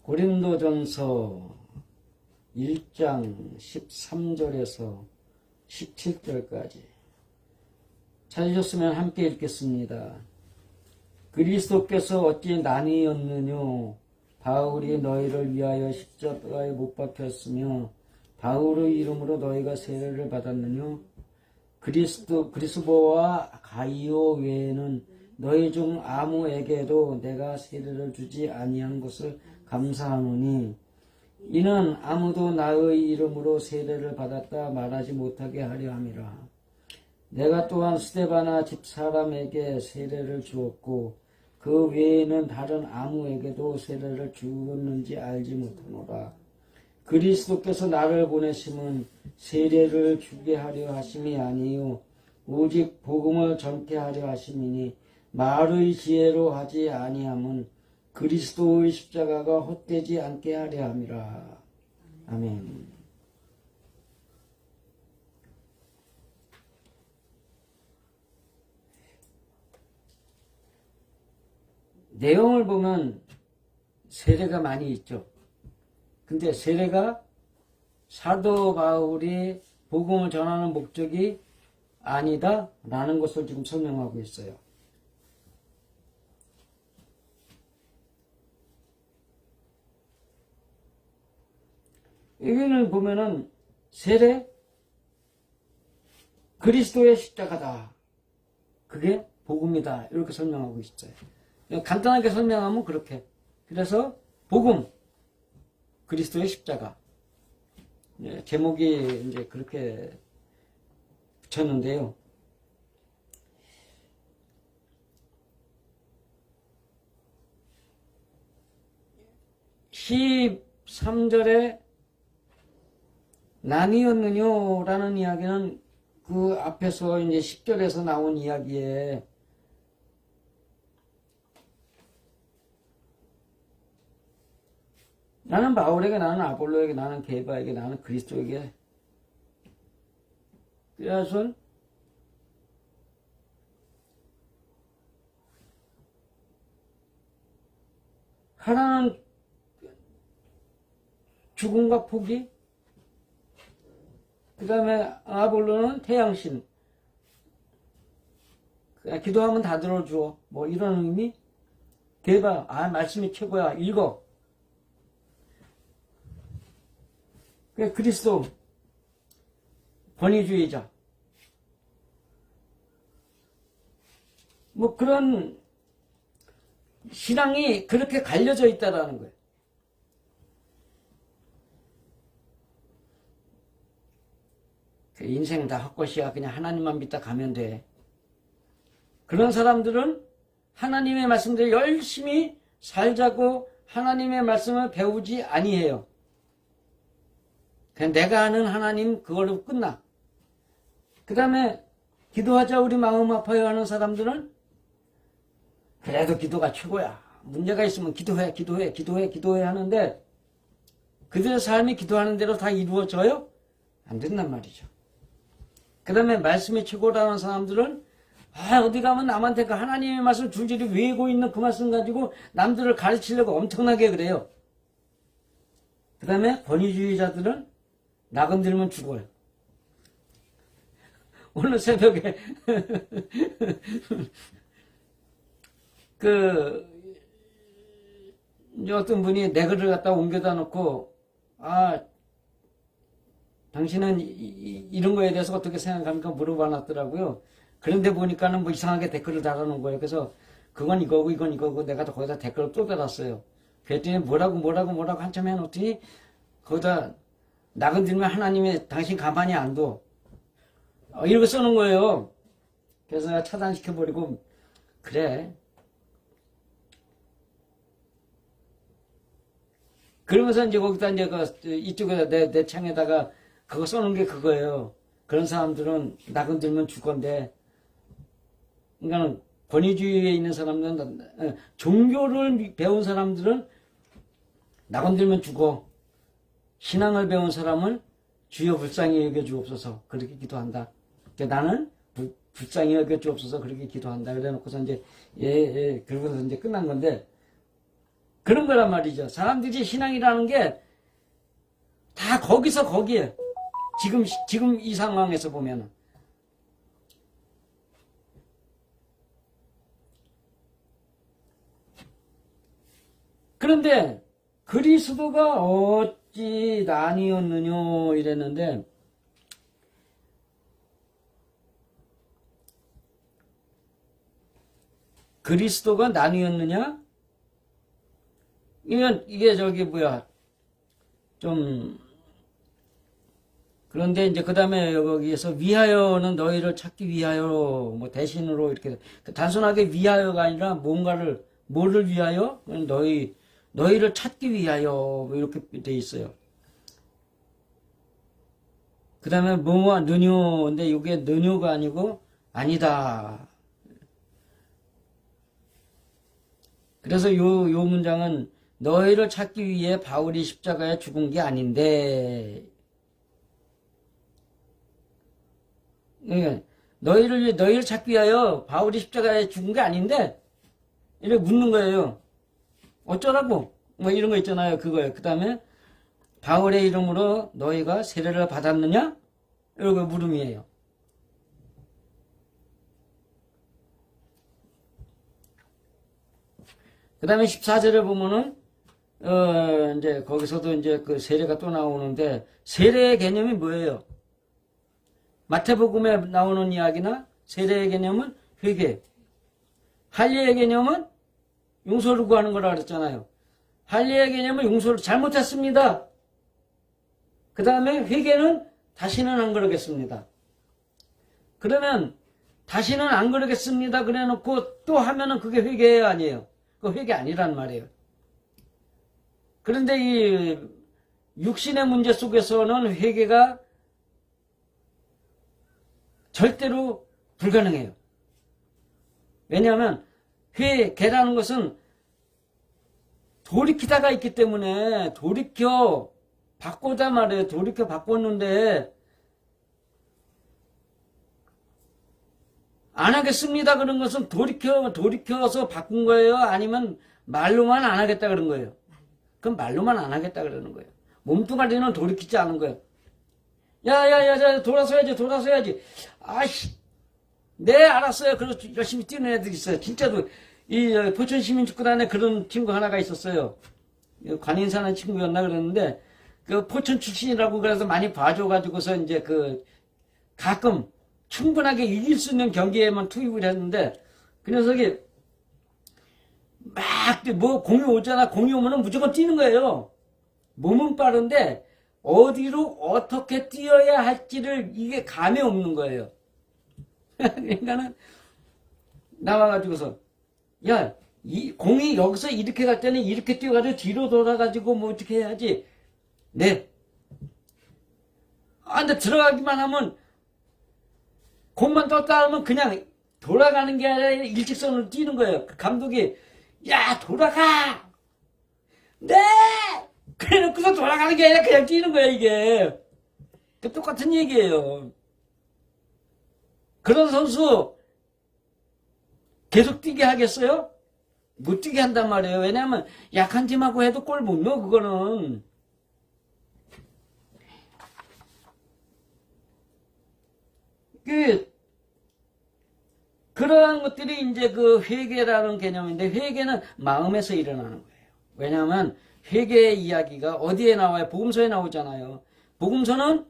고린도전서 1장 13절에서 17절까지 찾으셨으면 함께 읽겠습니다. 그리스도께서 어찌 나뉘었느뇨? 바울이 너희를 위하여 십자가에 못 박혔으며 바울의 이름으로 너희가 세례를 받았느뇨? 그리스도와 가이오 외에는 너희 중 아무에게도 내가 세례를 주지 아니한 것을 감사하노니 이는 아무도 나의 이름으로 세례를 받았다 말하지 못하게 하려 함이라. 내가 또한 스데바나 집사람에게 세례를 주었고 그 외에는 다른 아무에게도 세례를 주었는지 알지 못하노라. 그리스도께서 나를 보내심은 세례를 주게 하려 하심이 아니요 오직 복음을 전케 하려 하심이니 말의 지혜로 하지 아니함은 그리스도의 십자가가 헛되지 않게 하려 함이라. 아멘. 내용을 보면 세례가 많이 있죠. 근데 세례가 사도 바울이 복음을 전하는 목적이 아니다 라는 것을 지금 설명하고 있어요. 여기는 보면은 세례 그리스도의 십자가다. 그게 복음이다. 이렇게 설명하고 있어요. 간단하게 설명하면 그렇게. 그래서 복음 그리스도의 십자가. 제목이 이제 그렇게 붙였는데요. (13절에) 나뉘었느뇨 라는 이야기는 그 앞에서 이제 10절에서 나온 이야기에 나는 바울에게, 나는 아볼로에게, 나는 게바에게, 나는 그리스도에게. 그래서 하나는 죽음과 포기, 그 다음에 아볼로는 태양신, 기도하면 다 들어줘. 뭐 이런 의미? 게바, 말씀이 최고야. 읽어. 그리스도 권위주의자 뭐 그런 신앙이 그렇게 갈려져 있다라는 거예요. 인생 다 헛것이야. 그냥 하나님만 믿다 가면 돼. 그런 사람들은 하나님의 말씀대로 열심히 살자고 하나님의 말씀을 배우지 아니해요. 그냥 내가 아는 하나님 그걸로 끝나. 그 다음에 기도하자 우리 마음 아파요 하는 사람들은 그래도 기도가 최고야. 문제가 있으면 기도해 하는데 그들의 삶이 기도하는 대로 다 이루어져요? 안 된단 말이죠. 그 다음에 말씀이 최고라는 사람들은 어디 가면 남한테 그 하나님의 말씀 줄줄이 외우고 있는 그 말씀 가지고 남들을 가르치려고 엄청나게 그래요. 그 다음에 권위주의자들은 나건들면 죽어요. 오늘 새벽에 어떤 분이 내 글을 갖다 옮겨다 놓고 당신은 이런 거에 대해서 어떻게 생각합니까? 물어봐 놨더라고요. 그런데 보니까는 뭐 이상하게 댓글을 달아놓은 거예요. 그래서 그건 이거고 이건 이거고 내가 거기다 댓글을 또 달았어요. 그랬더니 뭐라고 한참 해놓더니 거기다 나건들면 하나님이 당신 가만히 안 둬. 이렇게 써놓은 거예요. 그래서 내가 차단시켜버리고 그래. 그러면서 이제 거기다 이제 이쪽에 내 창에다가 그거 써놓은 게 그거예요. 그런 사람들은 나건들면 죽건데, 그러니까 권위주의에 있는 사람들은 종교를 배운 사람들은 나건들면 죽어. 신앙을 배운 사람은 주여 불쌍히 여겨주옵소서 그렇게 기도한다. 나는 불쌍히 여겨주옵소서 그렇게 기도한다. 그래 놓고서 이제 그러고서 이제 끝난 건데 그런 거란 말이죠. 사람들이 신앙이라는 게 다 거기서 거기에. 지금 이 상황에서 보면은. 그런데 그리스도가 어찌 나뉘었느냐 이랬는데, 그리스도가 나뉘었느냐? 이게 저기 뭐야 좀 그런데 이제 그 다음에 여기에서 위하여는 너희를 찾기 위하여 뭐 대신으로 이렇게 단순하게 위하여가 아니라 뭐를 위하여? 너희를 찾기 위하여 뭐 이렇게 돼 있어요. 그 다음에 뭐뭐 느뇨인데 이게 느뇨가 아니고 아니다. 그래서 요 문장은 너희를 찾기 위해 바울이 십자가에 죽은 게 아닌데, 너희를 찾기 위하여 바울이 십자가에 죽은 게 아닌데, 이렇게 묻는 거예요. 어쩌라고? 뭐 이런 거 있잖아요. 그거예요. 그 다음에 바울의 이름으로 너희가 세례를 받았느냐? 이런 물음이에요. 그 다음에 14절을 보면은, 이제 거기서도 이제 그 세례가 또 나오는데, 세례의 개념이 뭐예요? 마태복음에 나오는 이야기나 세례의 개념은 회개. 할례의 개념은 용서를 구하는 거라 그랬잖아요. 할례의 개념은 용서를 잘못했습니다. 그 다음에 회개는 다시는 안 그러겠습니다. 그러면 다시는 안 그러겠습니다. 그래 놓고 또 하면은 그게 회개예요, 아니에요? 그 회개 아니란 말이에요. 그런데 이 육신의 문제 속에서는 회개가 절대로 불가능해요. 왜냐하면 회개라는 것은 돌이키다가 있기 때문에 돌이켜 바꾸다 말이에요. 돌이켜 바꿨는데 안 하겠습니다 그런 것은 돌이켜서 바꾼 거예요? 아니면 말로만 안 하겠다 그런 거예요? 그럼 말로만 안 하겠다 그러는 거예요. 몸뚱아리는 돌이키지 않은 거예요. 야, 돌아서야지. 아이씨, 네, 알았어요. 그래서 열심히 뛰는 애들이 있어요. 진짜로, 이 포천시민축구단에 그런 친구 하나가 있었어요. 관인 사는 친구였나 그랬는데, 그 포천 출신이라고 그래서 많이 봐줘가지고서 이제 가끔 충분하게 이길 수 있는 경기에만 투입을 했는데, 그 녀석이 공이 오잖아. 공이 오면은 무조건 뛰는 거예요. 몸은 빠른데, 어디로 어떻게 뛰어야 할지를 이게 감이 없는 거예요. 그러니까는 나와가지고서 야, 이 공이 여기서 이렇게 갈 때는 이렇게 뛰어가지고 뒤로 돌아가지고 뭐 어떻게 해야지. 네. 근데 들어가기만 하면 공만 떴다 하면 그냥 돌아가는 게 아니라 일직선으로 뛰는 거예요. 그 감독이 야, 돌아가. 네. 그래 놓고서 돌아가는 게 아니라 그냥 뛰는 거야, 이게. 똑같은 얘기예요. 그런 선수 계속 뛰게 하겠어요? 못 뛰게 한단 말이에요. 왜냐하면 약한 팀하고 해도 골 못 넣어, 그거는. 그러한 것들이 이제 그 회개라는 개념인데, 회개는 마음에서 일어나는 거예요. 왜냐하면 회개의 이야기가 어디에 나와요? 복음서에 나오잖아요. 복음서는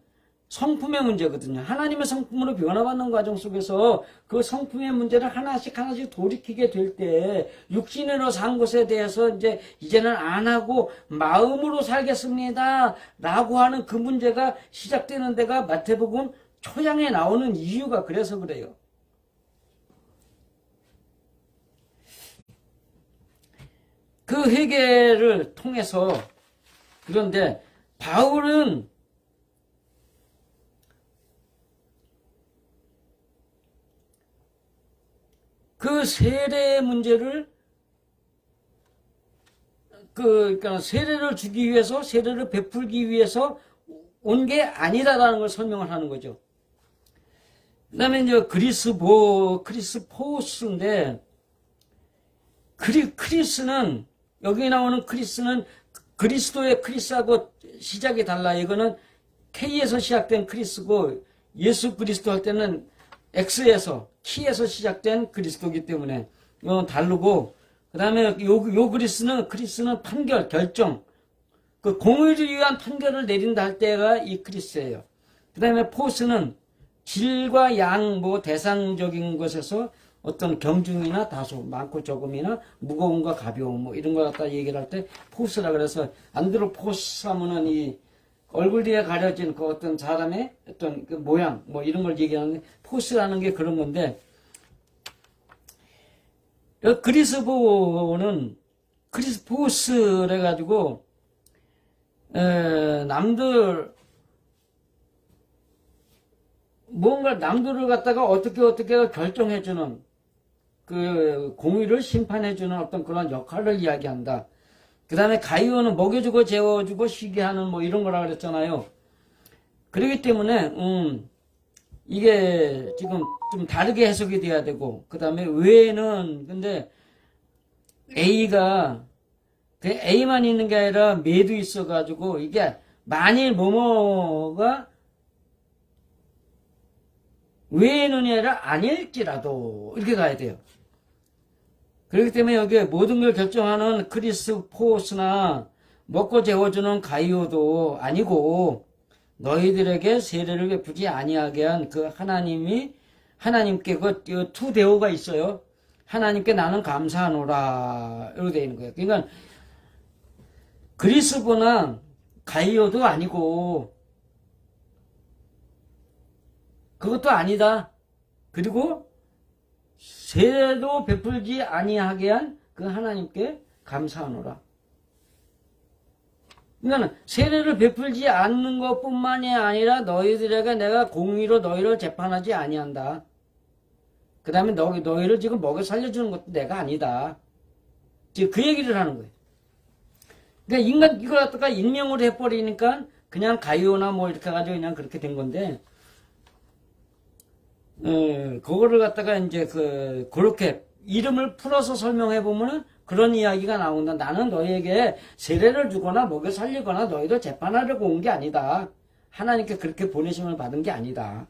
성품의 문제거든요. 하나님의 성품으로 변화받는 과정 속에서 그 성품의 문제를 하나씩 돌이키게 될 때 육신으로 산 것에 대해서 이제는 안 하고 마음으로 살겠습니다 라고 하는 그 문제가 시작되는 데가 마태복음 초장에 나오는 이유가 그래서 그래요. 그 회개를 통해서, 그런데 바울은 그 세례의 문제를 그러니까 세례를 주기 위해서, 세례를 베풀기 위해서 온 게 아니다라는 걸 설명을 하는 거죠. 그 다음에 이제 크리스포스인데, 크리스는 여기 나오는 크리스는 그리스도의 크리스하고 시작이 달라. 이거는 K에서 시작된 크리스고 예수 그리스도 할 때는 X에서 키에서 시작된 그리스도이기 때문에 이건 다르고, 그 다음에 요 크리스는 판결, 결정, 그 공의를 위한 판결을 내린다 할 때가 이 크리스예요. 그 다음에 포스는 질과 양, 뭐 대상적인 것에서 어떤 경중이나 다소, 많고 적음이나 무거움과 가벼움, 뭐 이런 거 갖다 얘기를 할 때 포스라 그래서, 안드로포스 하면은 이 얼굴 뒤에 가려진 그 어떤 사람의 어떤 그 모양, 뭐 이런 걸 얘기하는데, 포스라는 게 그런 건데, 그리스포는 그리스포스래 가지고 남들을 갖다가 어떻게 결정해주는, 그 공의를 심판해주는 어떤 그런 역할을 이야기한다. 그 다음에 가이오는 먹여주고 재워주고 쉬게 하는 뭐 이런 거라 그랬잖아요. 그렇기 때문에 이게 지금 좀 다르게 해석이 돼야 되고, 그 다음에 외에는 근데 A가 그 A만 있는 게 아니라 매도 있어가지고, 이게 만일 뭐뭐가 외에는 아니라 아닐지라도 이렇게 가야 돼요. 그렇기 때문에 여기 모든 걸 결정하는 크리스포스나 먹고 재워주는 가이오도 아니고, 너희들에게 세례를 베푸지 아니하게 한 그 하나님께 그 투대오가 있어요. 하나님께 나는 감사하노라 이렇게 되어 있는 거예요. 그러니까 그리스보나 가이오도 아니고 그것도 아니다. 그리고 세례도 베풀지 아니하게 한 그 하나님께 감사하노라. 그러니까 세례를 베풀지 않는 것뿐만이 아니라 너희들에게 내가 공의로 너희를 재판하지 아니한다. 그 다음에 너희를 지금 먹여 살려주는 것도 내가 아니다. 지금 그 얘기를 하는 거예요. 그러니까 인간 이걸 갖다가 인명으로 해버리니까 그냥 가이오나 뭐 이렇게 해가지고 그냥 그렇게 된 건데, 그거를 갖다가 이제 그렇게 이름을 풀어서 설명해 보면은 그런 이야기가 나온다. 나는 너희에게 세례를 주거나 먹여 살리거나 너희를 재판하려고 온 게 아니다. 하나님께 그렇게 보내심을 받은 게 아니다.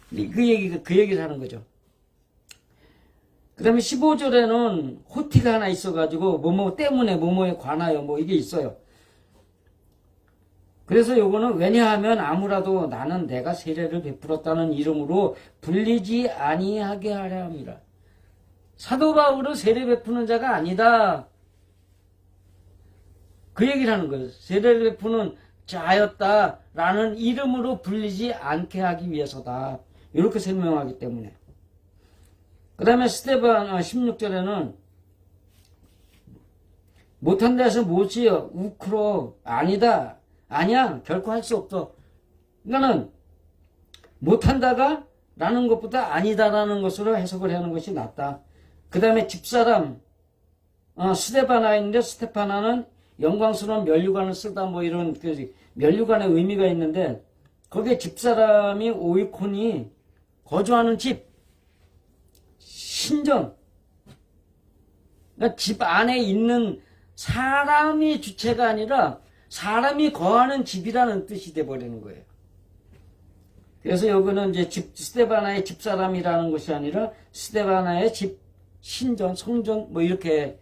그 얘기를 하는 거죠. 그 다음에 15절에는 호티가 하나 있어가지고, 뭐뭐 때문에, 뭐뭐에 관하여, 뭐 이게 있어요. 그래서 요거는 왜냐하면 아무라도 나는 내가 세례를 베풀었다는 이름으로 불리지 아니하게 하려 함이라. 사도 바울은 세례 베푸는 자가 아니다. 그 얘기를 하는 거예요. 세례를 베푸는 자였다라는 이름으로 불리지 않게 하기 위해서다. 이렇게 설명하기 때문에. 그 다음에 스데반 16절에는 못한다 해서 못이요. 우크로 아니다. 아니야. 결코 할 수 없어. 그러니까는 못한다가 라는 것보다 아니다라는 것으로 해석을 하는 것이 낫다. 그 다음에 집사람 스데바나인데, 스테파나는 영광스러운 면류관을 쓰다 뭐 이런 면류관의 의미가 있는데, 거기에 집사람이 오이콘이 거주하는 집, 신전, 그러니까 집 안에 있는 사람이 주체가 아니라 사람이 거하는 집이라는 뜻이 돼버리는 거예요. 그래서 여기는 이제 스데바나의 집사람이라는 것이 아니라 스데바나의 집, 신전, 성전 뭐 이렇게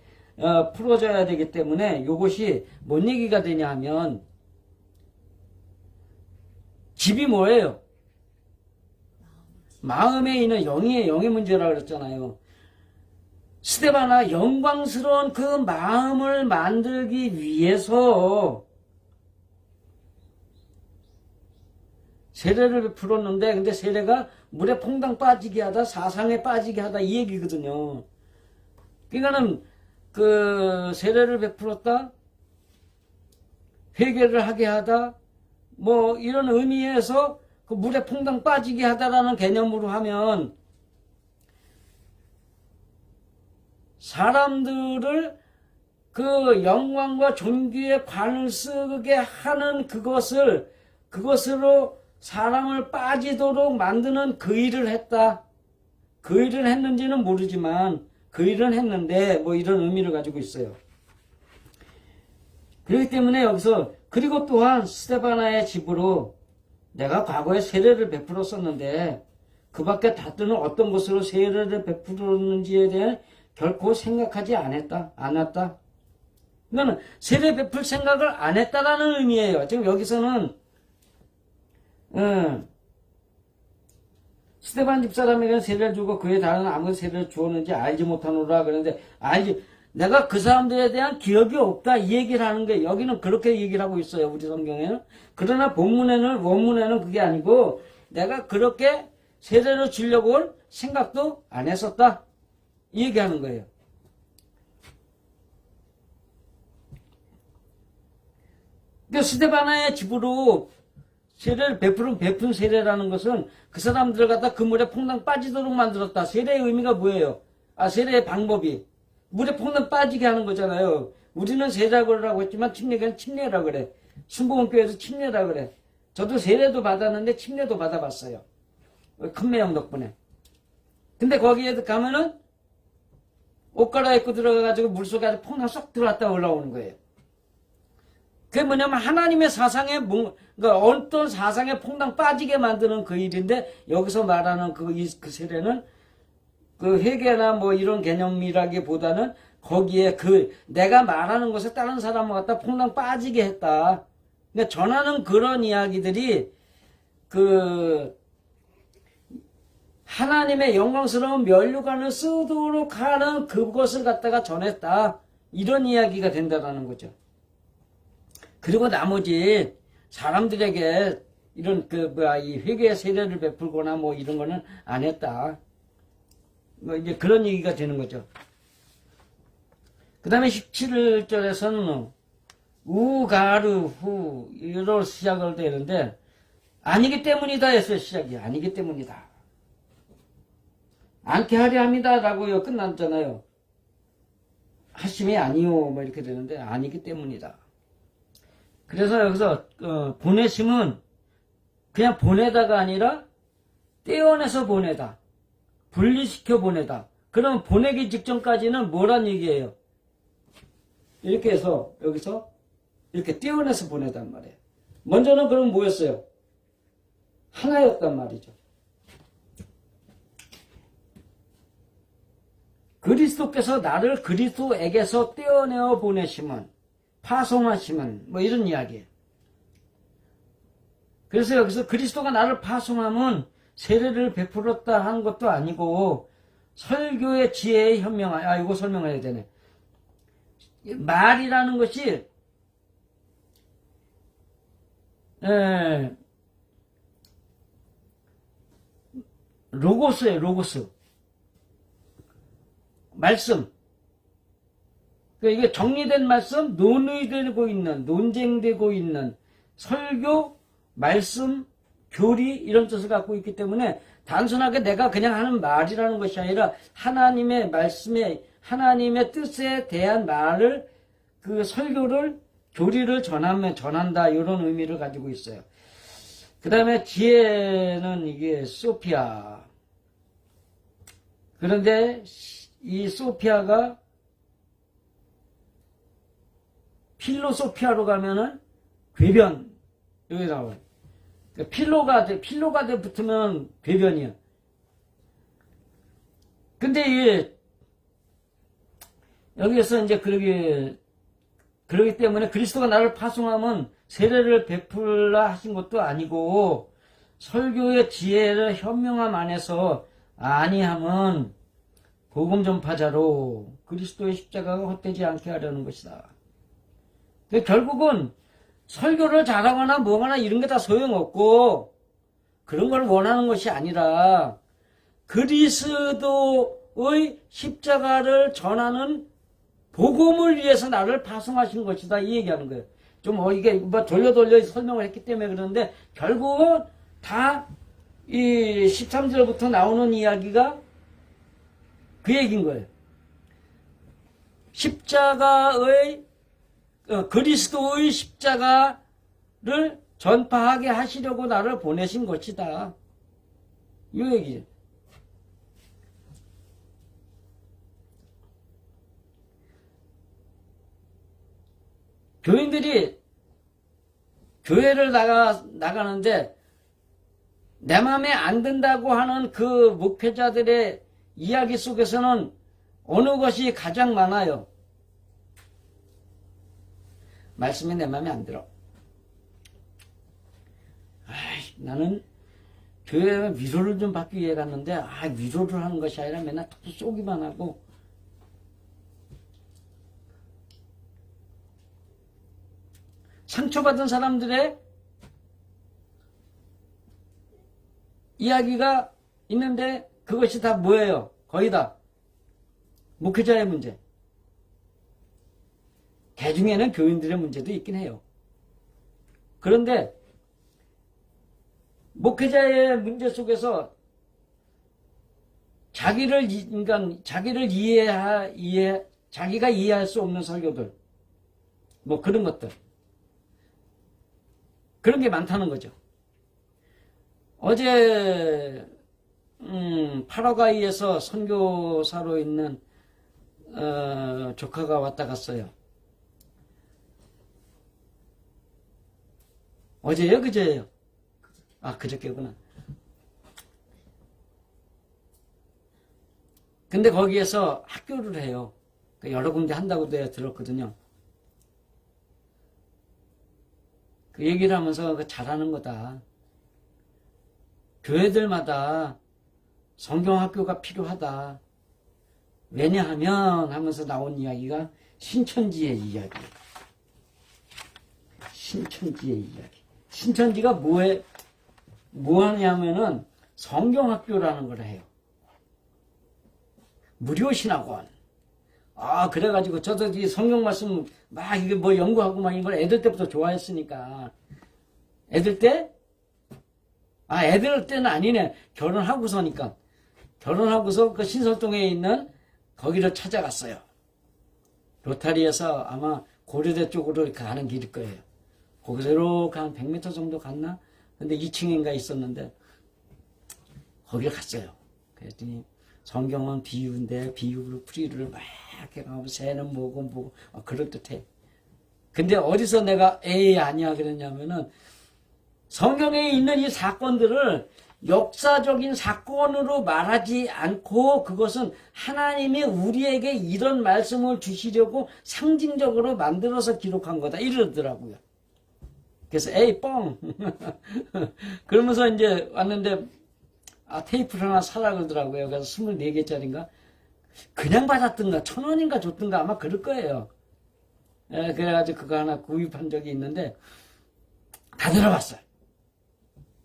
풀어져야 되기 때문에 이것이 뭔 얘기가 되냐 하면, 집이 뭐예요? 마음에 있는 영의 문제라고 그랬잖아요. 스데바나 영광스러운 그 마음을 만들기 위해서 세례를 베풀었는데, 근데 세례가 물에 퐁당 빠지게 하다, 사상에 빠지게 하다 이 얘기거든요. 그러니까는 그 세례를 베풀었다, 회개를 하게 하다, 뭐 이런 의미에서 그 물에 퐁당 빠지게 하다라는 개념으로 하면, 사람들을 그 영광과 존귀의 관을 쓰게 하는 그것으로 사람을 빠지도록 만드는 그 일을 했다. 그 일을 했는지는 모르지만 그 일은 했는데 뭐 이런 의미를 가지고 있어요. 그렇기 때문에 여기서 그리고 또한 스데바나의 집으로 내가 과거에 세례를 베풀었었는데 그 밖에 다투는 어떤 것으로 세례를 베풀었는지에 대해 결코 생각하지 않았다. 그러니까 세례 베풀 생각을 안 했다라는 의미예요. 지금 여기서는 스데반 집사람에게 세례를 주고 그에 다른 아무 세례를 주었는지 알지 못하노라. 그런데 내가 그 사람들에 대한 기억이 없다 이 얘기를 하는 거예요. 여기는 그렇게 얘기를 하고 있어요. 우리 성경에는. 그러나 원문에는 그게 아니고 내가 그렇게 세례를 주려고 올 생각도 안 했었다 이 얘기하는 거예요. 그러니까 스데바나의 집으로 세례를 베푼 세례라는 것은 그 사람들을 갖다 그 물에 퐁당 빠지도록 만들었다. 세례의 의미가 뭐예요? 세례의 방법이 물에 퐁당 빠지게 하는 거잖아요. 우리는 세례라고 했지만 침례는 침례라 그래. 순복음교회에서 침례라 그래. 저도 세례도 받았는데 침례도 받아봤어요. 큰 매형 덕분에. 근데 거기에 가면은 옷 갈아입고 들어가가지고 물속에 아주 퐁당 쏙 들어갔다 올라오는 거예요. 그게 뭐냐면 하나님의 사상에 그러니까 어떤 사상에 퐁당 빠지게 만드는 그 일인데 여기서 말하는 그 세례는 그 회개나 뭐 이런 개념이라기보다는 거기에 내가 말하는 것에 다른 사람을 갖다 퐁당 빠지게 했다. 그러니까 전하는 그런 이야기들이 하나님의 영광스러운 면류관을 쓰도록 하는 그것을 갖다가 전했다. 이런 이야기가 된다라는 거죠. 그리고 나머지 사람들에게 이런 이 회개의 세례를 베풀거나 뭐 이런 거는 안 했다. 뭐 이제 그런 얘기가 되는 거죠. 그 다음에 17절에서는 우가르후 이로 시작을 되는데 아니기 때문이다 했어요. 시작이 아니기 때문이다. 않게 하려 합니다 라고 끝났잖아요. 하심이 아니요 뭐 이렇게 되는데 아니기 때문이다. 그래서 여기서 보내심은 그냥 보내다가 아니라 떼어내서 보내다. 분리시켜 보내다. 그럼 보내기 직전까지는 뭐란 얘기예요? 이렇게 해서 여기서 이렇게 떼어내서 보내단 말이에요. 먼저는 그럼 뭐였어요? 하나였단 말이죠. 그리스도께서 나를 그리스도에게서 떼어내어 보내심은 파송하심은 뭐 이런 이야기예요. 그래서 여기서 그리스도가 나를 파송하면 세례를 베풀었다 하는 것도 아니고 설교의 지혜의 현명함. 이거 설명해야 되네. 말이라는 것이 로고스예요. 로고스. 말씀. 그러니까 이게 정리된 말씀, 논의되고 있는, 논쟁되고 있는 설교, 말씀, 교리 이런 뜻을 갖고 있기 때문에 단순하게 내가 그냥 하는 말이라는 것이 아니라 하나님의 말씀에 하나님의 뜻에 대한 말을 설교를 교리를 전한다 이런 의미를 가지고 있어요. 그 다음에 지혜는 이게 소피아. 그런데 이 소피아가 필로소피아로 가면은 궤변 여기 나와요. 그러니까 필로가 붙으면 궤변이야. 근데 여기에서 이제 그러기 때문에 그리스도가 나를 파송하면 세례를 베풀라 하신 것도 아니고 설교의 지혜를 현명함 안에서 아니함은 복음 전파자로 그리스도의 십자가가 헛되지 않게 하려는 것이다. 결국은 설교를 잘하거나 뭐거나 이런 게 다 소용없고 그런 걸 원하는 것이 아니라 그리스도의 십자가를 전하는 복음을 위해서 나를 파송하신 것이다 이 얘기하는 거예요. 좀 이게 뭐 돌려 설명을 했기 때문에 그러는데 결국은 다 이 13절부터 나오는 이야기가 그 얘기인 거예요. 그리스도의 십자가를 전파하게 하시려고 나를 보내신 것이다. 이 얘기죠. 교인들이 교회를 나가는데 내 마음에 안 든다고 하는 그 목회자들의 이야기 속에서는 어느 것이 가장 많아요? 말씀이 내 마음에 안 들어. 나는 교회에 위로를 좀 받기 위해 갔는데 위로를 하는 것이 아니라 맨날 톡 쏘기만 하고 상처받은 사람들의 이야기가 있는데 그것이 다 뭐예요? 거의 다 목회자의 문제. 개 중에는 교인들의 문제도 있긴 해요. 그런데 목회자의 문제 속에서 자기가 이해할 수 없는 설교들, 뭐 그런 것들, 그런 게 많다는 거죠. 어제 파라과이에서 선교사로 있는 조카가 왔다 갔어요. 어제요? 그제예요? 그저께구나. 근데 거기에서 학교를 해요. 여러 군데 한다고 들었거든요. 그 얘기를 하면서 잘하는 거다. 교회들마다 성경학교가 필요하다. 왜냐하면 하면서 나온 이야기가 신천지의 이야기. 신천지의 이야기. 신천지가 뭐하냐면은 성경학교라는 걸 해요. 무료신학원. 그래가지고 저도 이 성경 말씀 이게 뭐 연구하고 이런 걸 애들 때부터 좋아했으니까. 애들 때는 아니네. 결혼하고서니까. 결혼하고서 그 신설동에 있는 거기를 찾아갔어요. 로타리에서 아마 고려대 쪽으로 이렇게 가는 길일 거예요. 거기서 이렇게 한 100m 정도 갔나? 근데 2층인가 있었는데 거기를 갔어요. 그랬더니 성경은 비유인데 비유로 풀이를 막 이렇게 가고 새는 뭐고 그럴듯해. 근데 어디서 내가 아니야 그랬냐면은 성경에 있는 이 사건들을 역사적인 사건으로 말하지 않고 그것은 하나님이 우리에게 이런 말씀을 주시려고 상징적으로 만들어서 기록한 거다 이러더라고요. 그래서 뻥 그러면서 이제 왔는데 테이프를 하나 사라 그러더라고요. 그래서 24개짜리인가 그냥 받았든가 1,000원인가 줬든가 아마 그럴 거예요. 그래가지고 그거 하나 구입한 적이 있는데 다 들어봤어요.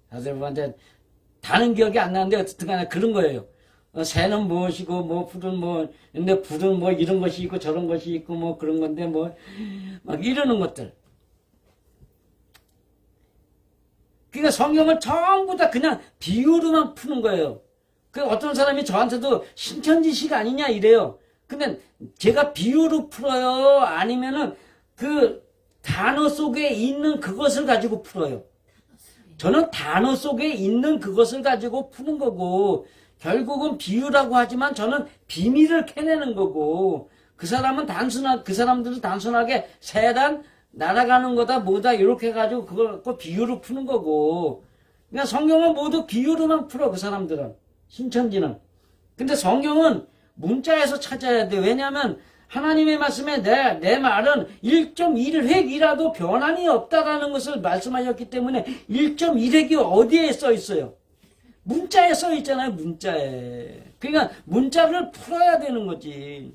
다 들어봤는데 다는 기억이 안 나는데 어쨌든 간에 그런 거예요. 새는 무엇이고 불은 근데 불은 이런 것이 있고 저런 것이 있고 그런 건데 막 이러는 것들. 그러니까 성경을 전부 다 그냥 비유로만 푸는 거예요. 그 어떤 사람이 저한테도 신천지식 아니냐 이래요. 근데 제가 비유로 풀어요? 아니면은 그 단어 속에 있는 그것을 가지고 풀어요? 저는 단어 속에 있는 그것을 가지고 푸는 거고, 결국은 비유라고 하지만 저는 비밀을 캐내는 거고, 그 사람들은 단순하게 세단, 날아가는 거다 뭐다 이렇게 해가지고 그걸 갖고 비유로 푸는 거고, 그러니까 성경은 모두 비유로만 풀어 그 사람들은. 신천지는. 근데 성경은 문자에서 찾아야 돼. 왜냐하면 하나님의 말씀에 내 말은 1.1획이라도 변함이 없다라는 것을 말씀하셨기 때문에 1.1획이 어디에 써 있어요? 문자에 써 있잖아요. 문자에. 그러니까 문자를 풀어야 되는 거지.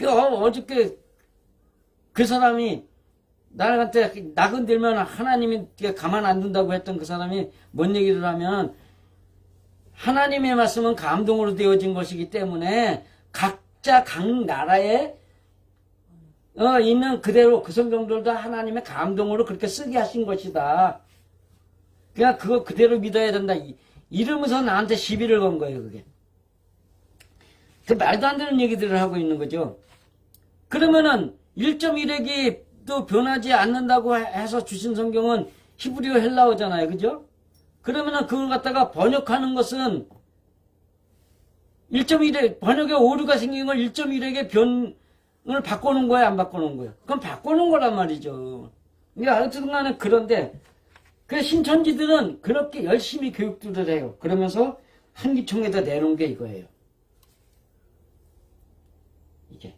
어저께 그 사람이 나한테 나건들면 하나님이 가만 안 둔다고 했던 그 사람이 뭔 얘기를 하면, 하나님의 말씀은 감동으로 되어진 것이기 때문에 각자 각 나라에 있는 그대로 그 성경들도 하나님의 감동으로 그렇게 쓰게 하신 것이다. 그냥 그거 그대로 믿어야 된다. 이러면서 나한테 시비를 건 거예요, 그게. 그 말도 안 되는 얘기들을 하고 있는 거죠. 그러면은 1.1획이 또 변하지 않는다고 해서 주신 성경은 히브리어 헬라어잖아요. 그죠? 그러면은 그걸 갖다가 번역하는 것은 1.1획, 번역에 오류가 생긴 걸 1.1획에 바꿔놓은 거야, 안 바꿔놓은 거야? 그럼 바꿔놓은 거란 말이죠. 그러니까 어쨌든 간에 그런데, 그 신천지들은 그렇게 열심히 교육들을 해요. 그러면서 한기총에다 내놓은 게 이거예요. 이게.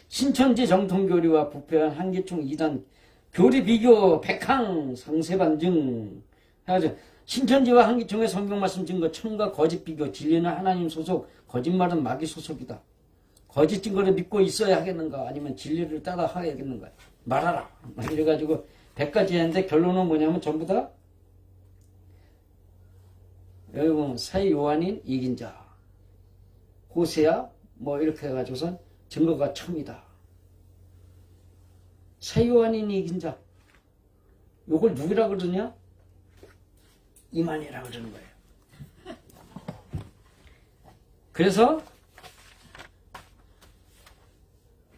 신천지 정통교리와 부패한 한기총 2단 교리 비교 백항 상세반증 해가지고 신천지와 한기총의 성경 말씀 증거 첨가 거짓 비교 진리는 하나님 소속 거짓말은 마귀 소속이다. 거짓 증거를 믿고 있어야 하겠는가 아니면 진리를 따라 하겠는가 말하라 이래가지고 100가지 했는데 결론은 뭐냐면 전부 다 여기 보면 사이 요한인 이긴 자 호세야 뭐 이렇게 해가지고선 증거가 첨이다. 사이 요한인 이긴 자 요걸 누구라 그러냐? 이만희라 그러는 거예요. 그래서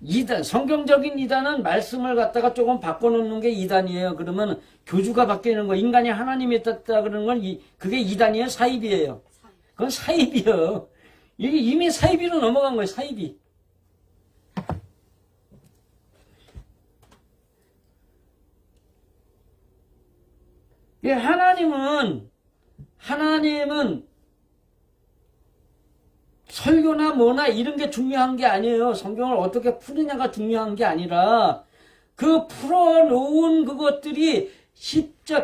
이단, 성경적인 이단은 말씀을 갖다가 조금 바꿔놓는 게 이단이에요. 그러면 교주가 바뀌는 거, 인간이 하나님이 떴다 그러는 건 그게 이단이에요? 사입이에요? 그건 사입이에요. 이게 이미 사입이로 넘어간 거예요, 사입이. 하나님은 설교나 뭐나 이런 게 중요한 게 아니에요. 성경을 어떻게 푸느냐가 중요한 게 아니라 그 풀어놓은 그것들이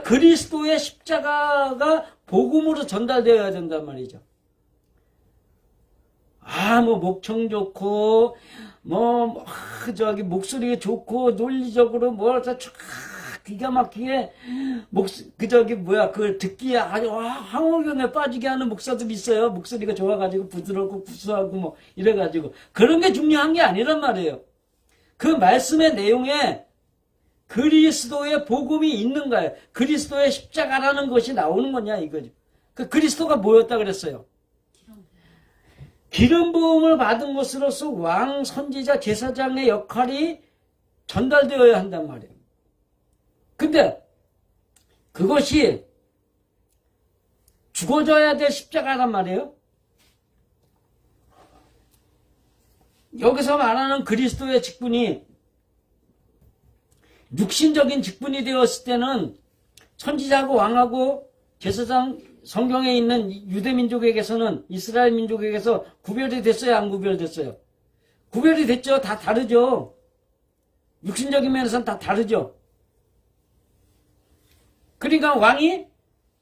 그리스도의 십자가가 복음으로 전달되어야 된단 말이죠. 뭐 목청 좋고 목소리 좋고 논리적으로 기가 막히게 듣기에 아주 황홀경에 빠지게 하는 목사들이 있어요. 목소리가 좋아가지고 부드럽고 구수하고 뭐 이래가지고 그런 게 중요한 게 아니란 말이에요. 그 말씀의 내용에 그리스도의 복음이 있는가요? 그리스도의 십자가라는 것이 나오는 거냐 이거죠. 그 그리스도가 뭐였다 그랬어요? 기름 부음을 받은 것으로서 왕, 선지자, 제사장의 역할이 전달되어야 한단 말이에요. 근데 그것이 죽어져야 될 십자가란 말이에요. 여기서 말하는 그리스도의 직분이 육신적인 직분이 되었을 때는 선지자하고 왕하고 제사장 성경에 있는 유대민족에게서는 이스라엘 민족에게서 구별이 됐어요? 안 구별됐어요? 구별이 됐죠. 다 다르죠. 육신적인 면에서는 다 다르죠. 그러니까 왕이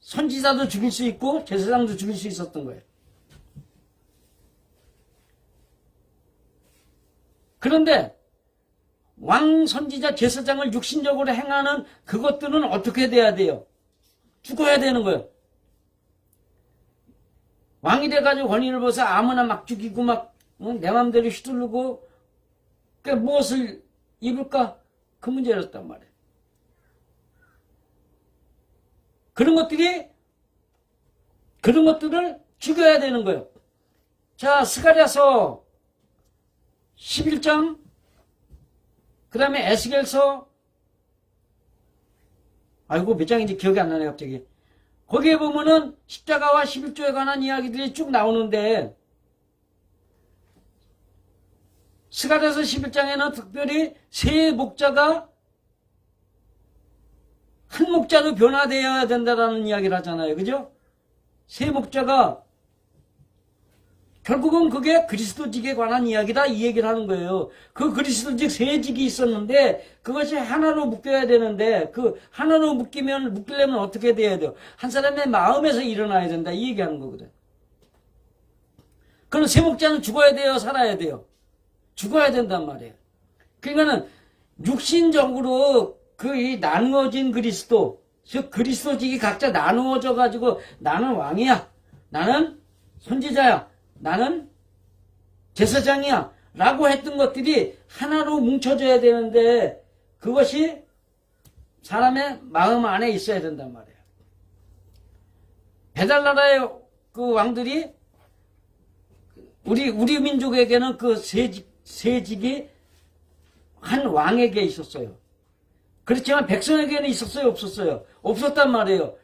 선지자도 죽일 수 있고 제사장도 죽일 수 있었던 거예요. 그런데 왕, 선지자, 제사장을 육신적으로 행하는 그것들은 어떻게 돼야 돼요? 죽어야 되는 거예요. 왕이 돼가지고 권위를 벗어 아무나 막 죽이고 내 맘대로 휘두르고 무엇을 입을까? 그 문제였단 말이에요. 그런 것들을 죽여야 되는 거예요. 자, 스가랴서 11장, 그 다음에 에스겔서, 몇 장인지 기억이 안 나네요, 갑자기. 거기에 보면은 십자가와 11조에 관한 이야기들이 쭉 나오는데, 스가랴서 11장에는 특별히 세 목자가 한 목자로 변화되어야 된다라는 이야기를 하잖아요. 그죠? 세 목자가 결국은 그게 그리스도직에 관한 이야기다 이 얘기를 하는 거예요. 그 그리스도직 세 직이 있었는데 그것이 하나로 묶여야 되는데 그 하나로 묶이려면 어떻게 돼야 돼요? 한 사람의 마음에서 일어나야 된다 이 얘기하는 거거든. 그럼 세 목자는 죽어야 돼요? 살아야 돼요? 죽어야 된단 말이에요. 그러니까는 육신적으로 이 나누어진 그리스도, 즉 그리스도직이 각자 나누어져 가지고 나는 왕이야, 나는 선지자야, 나는 제사장이야 라고 했던 것들이 하나로 뭉쳐져야 되는데 그것이 사람의 마음 안에 있어야 된단 말이에요. 배달나라의 그 왕들이 우리 민족에게는 그 세직이 한 왕에게 있었어요. 그렇지만 백성에게는 있었어요? 없었어요? 없었단 말이에요.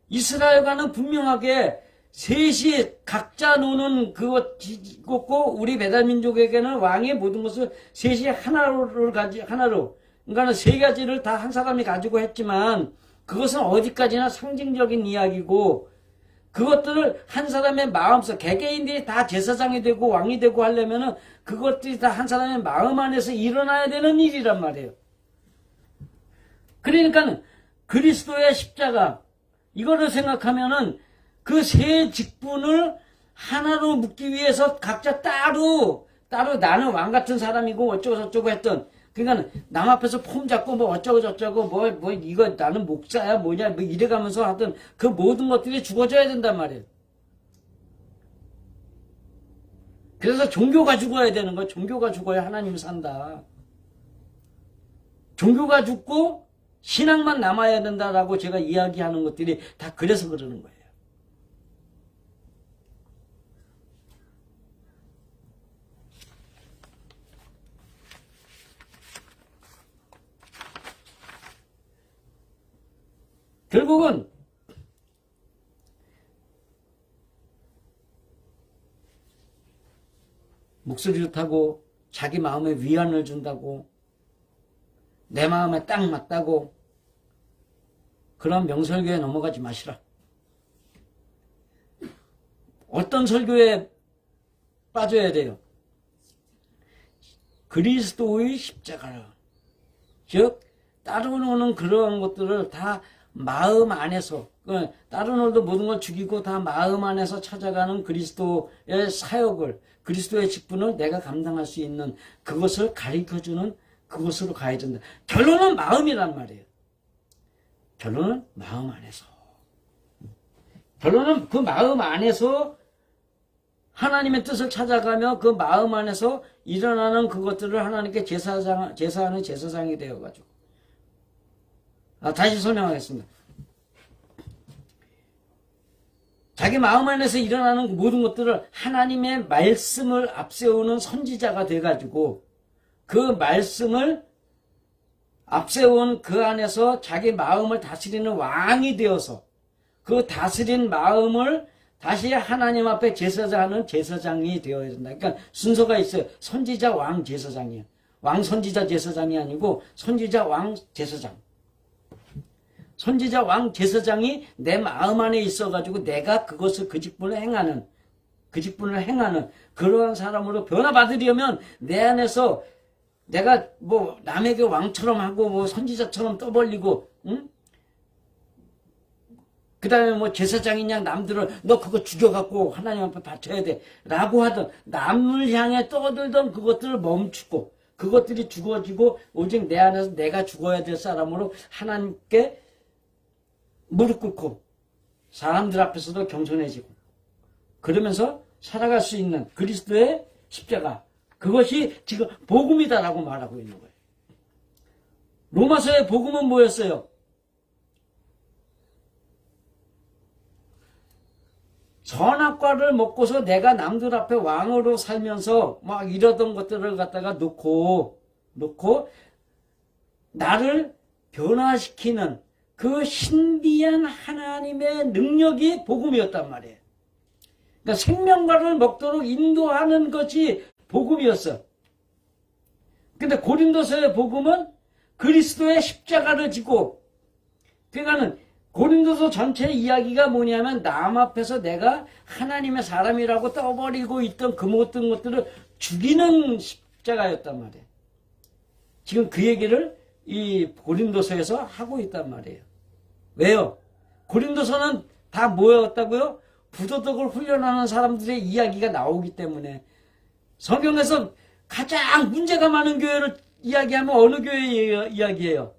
이스라엘과는 분명하게 셋이 각자 노는 그것 짓고 우리 배달민족에게는 왕의 모든 것을 셋이 하나로 그러니까 세 가지를 다 한 사람이 가지고 했지만 그것은 어디까지나 상징적인 이야기고 그것들을 한 사람의 마음속 개개인들이 다 제사장이 되고 왕이 되고 하려면은 그것들이 다 한 사람의 마음 안에서 일어나야 되는 일이란 말이에요. 그러니까 그리스도의 십자가 이거를 생각하면은 그 세 직분을 하나로 묶기 위해서 각자 따로 나는 왕 같은 사람이고 어쩌고 저쩌고 했던 그러니까 남 앞에서 폼 잡고 뭐 어쩌고 저쩌고 뭐 이거 나는 목사야 뭐냐 뭐 이래가면서 하던 그 모든 것들이 죽어져야 된단 말이에요. 그래서 종교가 죽어야 되는 거예요. 종교가 죽어야 하나님이 산다. 종교가 죽고 신앙만 남아야 된다라고 제가 이야기하는 것들이 다 그래서 그러는 거예요. 결국은 목소리를 타고 자기 마음에 위안을 준다고 내 마음에 딱 맞다고 그런 명설교에 넘어가지 마시라. 어떤 설교에 빠져야 돼요? 그리스도의 십자가를 즉 따르노는 그러한 것들을 다 마음 안에서 따르노도 모든 걸 죽이고 다 마음 안에서 찾아가는 그리스도의 사역을 그리스도의 직분을 내가 감당할 수 있는 그것을 가르쳐주는 그것으로 가야 된다. 결론은 마음이란 말이에요. 결론은 마음 안에서. 결론은 그 마음 안에서 하나님의 뜻을 찾아가며 그 마음 안에서 일어나는 그것들을 하나님께 제사하는 제사장이 되어가지고. 다시 설명하겠습니다. 자기 마음 안에서 일어나는 모든 것들을 하나님의 말씀을 앞세우는 선지자가 돼가지고 그 말씀을 앞세운 그 안에서 자기 마음을 다스리는 왕이 되어서 그 다스린 마음을 다시 하나님 앞에 제사장하는 제사장이 되어야 된다. 그러니까 순서가 있어요. 선지자, 왕, 제사장이에요. 왕, 선지자, 제사장이 아니고 선지자, 왕, 제사장. 선지자, 왕, 제사장이 내 마음 안에 있어가지고 내가 그것을 그 직분을 행하는 그러한 사람으로 변화받으려면 내 안에서 내가 뭐 남에게 왕처럼 하고 뭐 선지자처럼 떠벌리고 응? 그 다음에 뭐 제사장이냐 남들을 너 그거 죽여갖고 하나님 앞에 바쳐야 돼 라고 하던 남을 향해 떠들던 그것들을 멈추고 그것들이 죽어지고 오직 내 안에서 내가 죽어야 될 사람으로 하나님께 무릎 꿇고 사람들 앞에서도 겸손해지고 그러면서 살아갈 수 있는 그리스도의 십자가 그것이 지금 복음이다라고 말하고 있는 거예요. 로마서의 복음은 뭐였어요? 선악과를 먹고서 내가 남들 앞에 왕으로 살면서 막 이러던 것들을 갖다가 놓고 나를 변화시키는 그 신비한 하나님의 능력이 복음이었단 말이에요. 그러니까 생명과를 먹도록 인도하는 것이 복음이었어. 근데 고린도서의 복음은 그리스도의 십자가를 지고 그러니까는 고린도서 전체 이야기가 뭐냐면 남 앞에서 내가 하나님의 사람이라고 떠버리고 있던 그 모든 것들을 죽이는 십자가였단 말이에요. 지금 그 얘기를 이 고린도서에서 하고 있단 말이에요. 왜요? 고린도서는 다 뭐였다고요? 부도덕을 훈련하는 사람들의 이야기가 나오기 때문에 성경에서 가장 문제가 많은 교회를 이야기하면 어느 교회 이야기예요?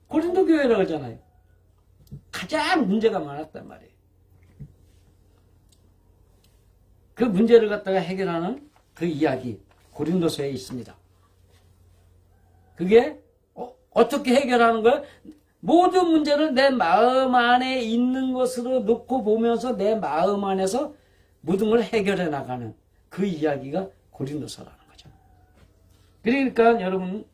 고린도 교회라고 하잖아요. 가장 문제가 많았단 말이에요. 그 문제를 갖다가 해결하는 그 이야기 고린도서에 있습니다. 그게 어떻게 해결하는 거예요? 모든 문제를 내 마음 안에 있는 것으로 놓고 보면서 내 마음 안에서 모든 걸 해결해 나가는 그 이야기가 고린도서라는 거죠. 그러니까 여러분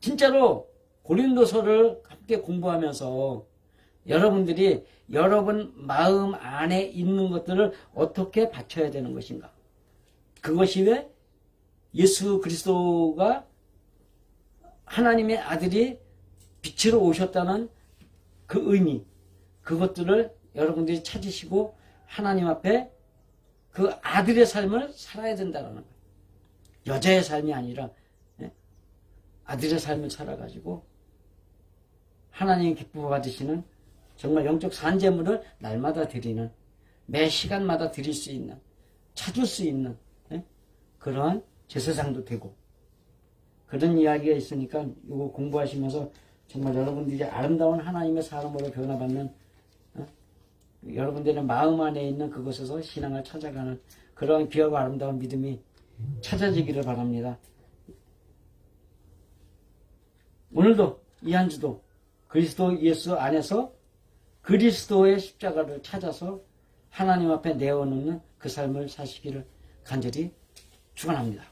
진짜로 고린도서를 함께 공부하면서 여러분들이 여러분 마음 안에 있는 것들을 어떻게 바쳐야 되는 것인가? 그것이 왜 예수 그리스도가 하나님의 아들이 빛으로 오셨다는 그 의미, 그것들을 여러분들이 찾으시고 하나님 앞에 그 아들의 삶을 살아야 된다는 거예요. 여자의 삶이 아니라 아들의 삶을 살아가지고 하나님 기뻐 받으시는 정말 영적 산재물을 날마다 드리는, 매 시간마다 드릴 수 있는, 찾을 수 있는 그러한 제사장도 되고, 그런 이야기가 있으니까 이거 공부하시면서 정말 여러분들이 아름다운 하나님의 사람으로 변화받는, 여러분들의 마음 안에 있는 그곳에서 신앙을 찾아가는 그러한 귀하고 아름다운 믿음이 찾아지기를 바랍니다. 오늘도 이 한 주도 그리스도 예수 안에서 그리스도의 십자가를 찾아서 하나님 앞에 내어놓는 그 삶을 사시기를 간절히 축원합니다.